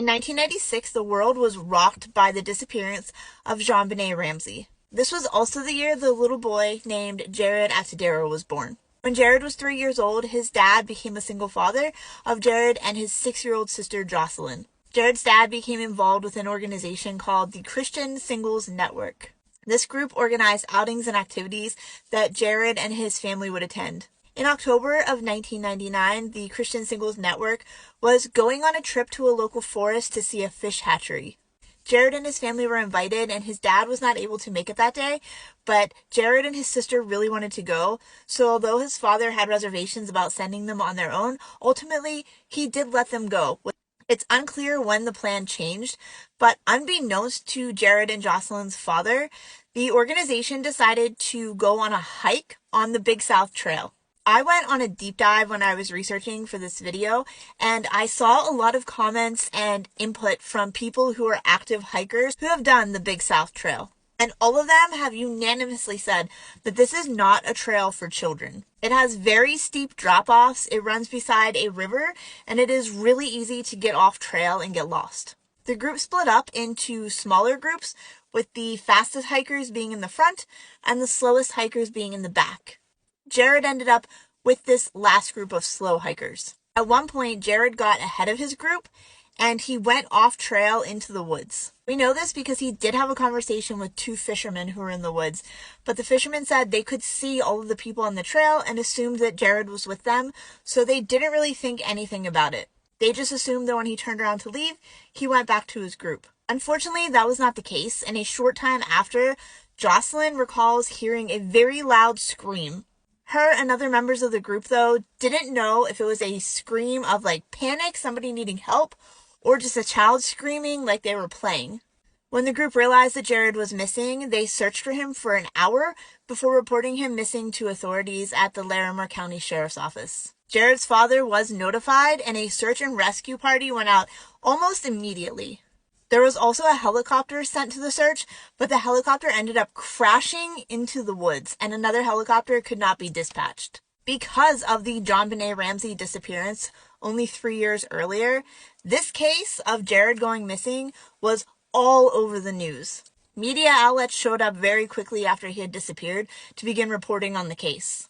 In 1996, the world was rocked by the disappearance of JonBenet Ramsey. This was also the year the little boy named Jaryd Atadero was born. When Jaryd was 3 years old, his dad became a single father of Jaryd and his 6-year-old sister Jocelyn. Jaryd's dad became involved with an organization called the Christian Singles Network. This group organized outings and activities that Jaryd and his family would attend. In October of 1999, the Christian Singles Network was going on a trip to a local forest to see a fish hatchery. Jaryd and his family were invited, and his dad was not able to make it that day, but Jaryd and his sister really wanted to go, so although his father had reservations about sending them on their own, ultimately he did let them go. It's unclear when the plan changed, but unbeknownst to Jaryd and Jocelyn's father, the organization decided to go on a hike on the Big South Trail. I went on a deep dive when I was researching for this video, and I saw a lot of comments and input from people who are active hikers who have done the Big South Trail. And all of them have unanimously said that this is not a trail for children. It has very steep drop-offs, it runs beside a river, and it is really easy to get off trail and get lost. The group split up into smaller groups, with the fastest hikers being in the front and the slowest hikers being in the back. Jaryd ended up with this last group of slow hikers. At one point, Jaryd got ahead of his group, and he went off trail into the woods. We know this because he did have a conversation with 2 fishermen who were in the woods, but the fishermen said they could see all of the people on the trail and assumed that Jaryd was with them, so they didn't really think anything about it. They just assumed that when he turned around to leave, he went back to his group. Unfortunately, that was not the case, and a short time after, Jocelyn recalls hearing a very loud scream. Her and other members of the group, though, didn't know if it was a scream of panic, somebody needing help, or just a child screaming like they were playing. When the group realized that Jaryd was missing, they searched for him for an hour before reporting him missing to authorities at the Larimer County Sheriff's Office. Jaryd's father was notified, and a search and rescue party went out almost immediately. There was also a helicopter sent to the search, but the helicopter ended up crashing into the woods, and another helicopter could not be dispatched. Because of the JonBenet Ramsey disappearance only 3 years earlier, this case of Jaryd going missing was all over the news. Media outlets showed up very quickly after he had disappeared to begin reporting on the case.